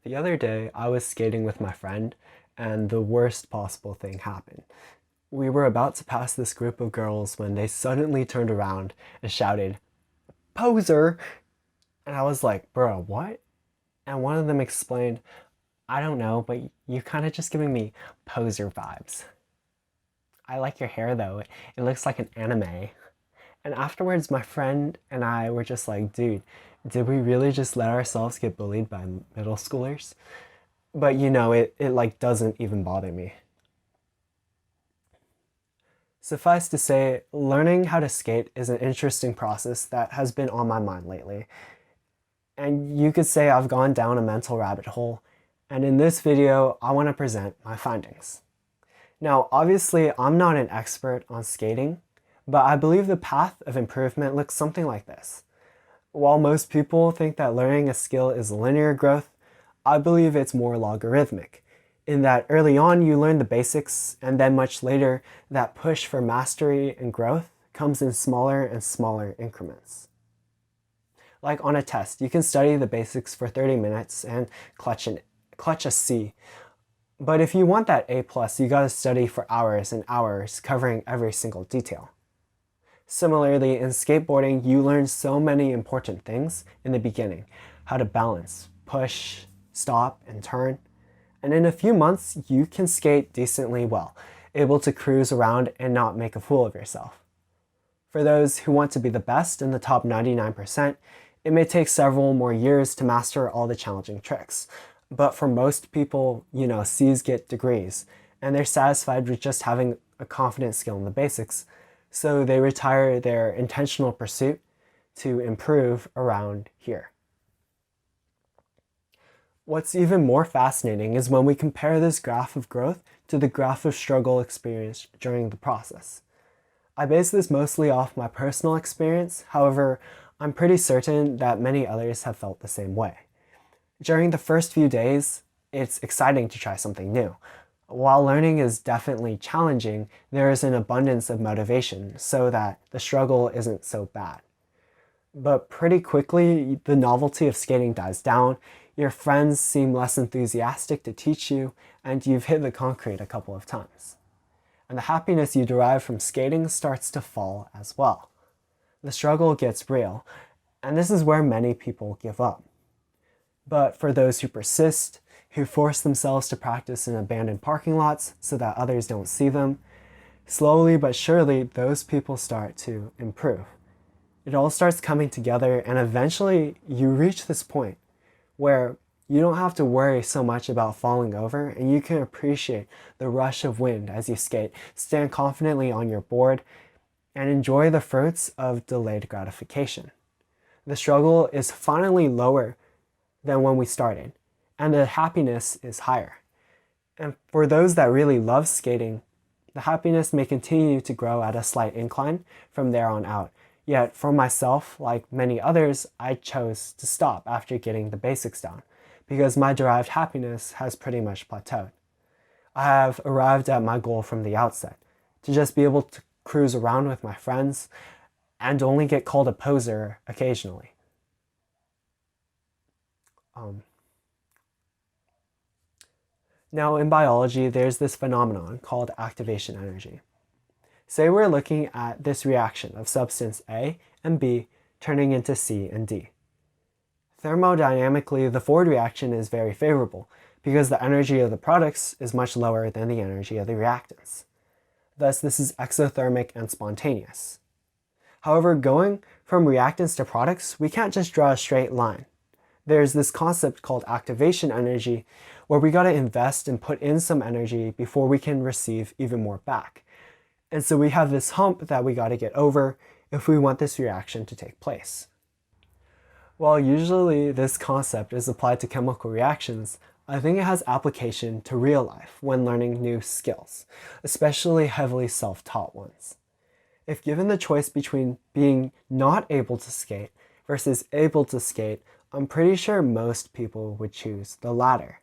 The other day, I was skating with my friend, and the worst possible thing happened. We were about to pass this group of girls when they suddenly turned around and shouted, "Poser!" And I was like, "Bro, what?" And one of them explained, "I don't know, but you kind of just giving me poser vibes. I like your hair though, it looks like an anime." And afterwards, my friend and I were just like, dude, did we really just let ourselves get bullied by middle schoolers? But it like doesn't even bother me. Suffice to say, learning how to skate is an interesting process that has been on my mind lately. And you could say I've gone down a mental rabbit hole, and in this video, I want to present my findings. Now, obviously, I'm not an expert on skating, but I believe the path of improvement looks something like this. While most people think that learning a skill is linear growth, I believe it's more logarithmic, in that early on you learn the basics, and then much later, that push for mastery and growth comes in smaller and smaller increments. Like on a test, you can study the basics for 30 minutes and clutch a C. But if you want that A+, you gotta study for hours and hours, covering every single detail. Similarly, in skateboarding, you learn so many important things in the beginning. How to balance, push, stop, and turn. And in a few months, you can skate decently well, able to cruise around and not make a fool of yourself. For those who want to be the best in the top 99%, it may take several more years to master all the challenging tricks. But for most people, C's get degrees, and they're satisfied with just having a confident skill in the basics, so they retire their intentional pursuit to improve around here. What's even more fascinating is when we compare this graph of growth to the graph of struggle experienced during the process. I base this mostly off my personal experience, however, I'm pretty certain that many others have felt the same way. During the first few days, it's exciting to try something new. While learning is definitely challenging, there is an abundance of motivation so that the struggle isn't so bad. But pretty quickly, the novelty of skating dies down, your friends seem less enthusiastic to teach you, and you've hit the concrete a couple of times. And the happiness you derive from skating starts to fall as well. The struggle gets real, and this is where many people give up. But for those who persist, who force themselves to practice in abandoned parking lots so that others don't see them, slowly but surely those people start to improve. It all starts coming together, and eventually you reach this point where you don't have to worry so much about falling over, and you can appreciate the rush of wind as you skate, stand confidently on your board, and enjoy the fruits of delayed gratification. The struggle is finally lower than when we started, and the happiness is higher. And for those that really love skating, the happiness may continue to grow at a slight incline from there on out. Yet for myself, like many others, I chose to stop after getting the basics down, because my derived happiness has pretty much plateaued. I have arrived at my goal from the outset, to just be able to cruise around with my friends and only get called a poser occasionally. Now in biology, there's this phenomenon called activation energy. Say we're looking at this reaction of substance A and B turning into C and D. Thermodynamically, the forward reaction is very favorable because the energy of the products is much lower than the energy of the reactants. Thus, this is exothermic and spontaneous. However, going from reactants to products, we can't just draw a straight line. There's this concept called activation energy, where we gotta invest and put in some energy before we can receive even more back. And so we have this hump that we gotta get over if we want this reaction to take place. While usually this concept is applied to chemical reactions, I think it has application to real life when learning new skills, especially heavily self-taught ones. If given the choice between being not able to skate versus able to skate, I'm pretty sure most people would choose the latter.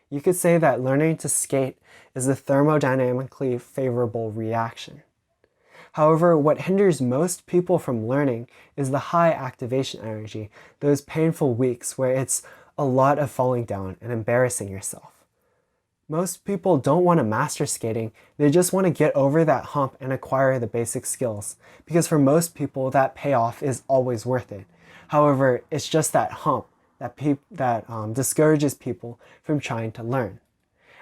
You could say that learning to skate is a thermodynamically favorable reaction. However, what hinders most people from learning is the high activation energy, those painful weeks where it's a lot of falling down and embarrassing yourself. Most people don't want to master skating, they just want to get over that hump and acquire the basic skills, because for most people that payoff is always worth it. However, it's just that hump that discourages people from trying to learn.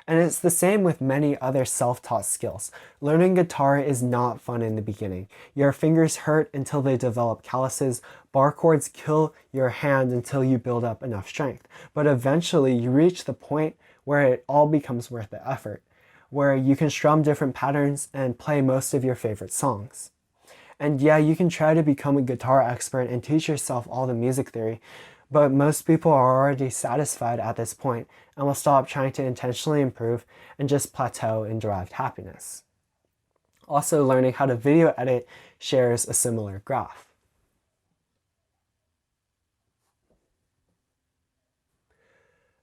And it's the same with many other self-taught skills. Learning guitar is not fun in the beginning. Your fingers hurt until they develop calluses. Bar chords kill your hand until you build up enough strength. But eventually you reach the point where it all becomes worth the effort, where you can strum different patterns and play most of your favorite songs. And yeah, you can try to become a guitar expert and teach yourself all the music theory, but most people are already satisfied at this point and will stop trying to intentionally improve and just plateau in derived happiness. Also, learning how to video edit shares a similar graph.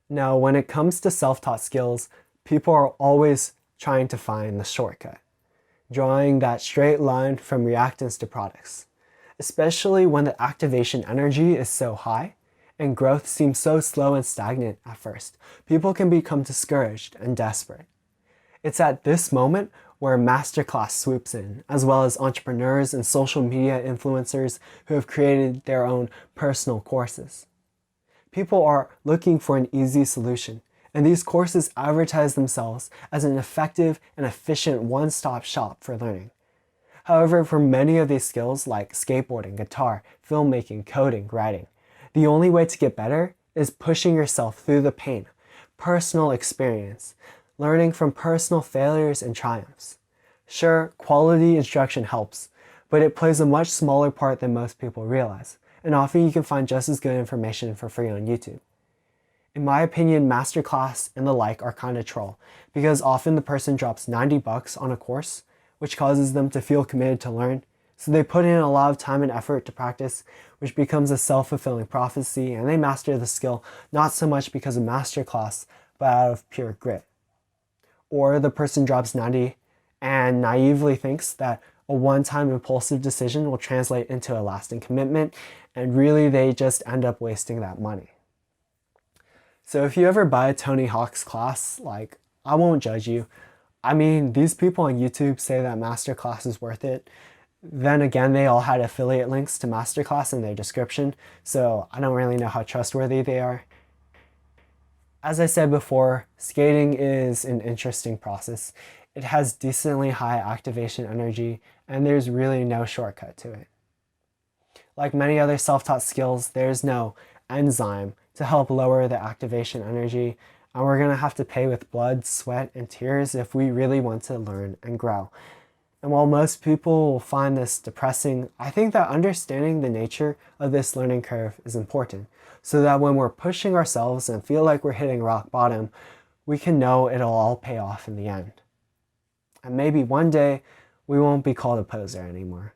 Now, when it comes to self-taught skills, people are always trying to find the shortcut, drawing that straight line from reactants to products, especially when the activation energy is so high and growth seems so slow and stagnant at first. People can become discouraged and desperate. It's at this moment where masterclass swoops in, as well as entrepreneurs and social media influencers who have created their own personal courses. People are looking for an easy solution, and these courses advertise themselves as an effective and efficient one-stop shop for learning. However, for many of these skills like skateboarding, guitar, filmmaking, coding, writing, the only way to get better is pushing yourself through the pain, personal experience, learning from personal failures and triumphs. Sure, quality instruction helps, but it plays a much smaller part than most people realize, and often you can find just as good information for free on YouTube. In my opinion, masterclass and the like are kind of troll, because often the person drops $90 on a course, which causes them to feel committed to learn, so they put in a lot of time and effort to practice, which becomes a self-fulfilling prophecy, and they master the skill not so much because of masterclass, but out of pure grit. Or the person drops 90 and naively thinks that a one-time impulsive decision will translate into a lasting commitment, and really they just end up wasting that money. So if you ever buy a Tony Hawk's class, I won't judge you. I mean, these people on YouTube say that masterclass is worth it. Then again, they all had affiliate links to masterclass in their description, so I don't really know how trustworthy they are. As I said before, skating is an interesting process. It has decently high activation energy, and there's really no shortcut to it. Like many other self-taught skills, there's no enzyme to help lower the activation energy, and we're going to have to pay with blood, sweat, and tears if we really want to learn and grow. And while most people will find this depressing, I think that understanding the nature of this learning curve is important, so that when we're pushing ourselves and feel like we're hitting rock bottom, we can know it'll all pay off in the end. And maybe one day, we won't be called a poser anymore.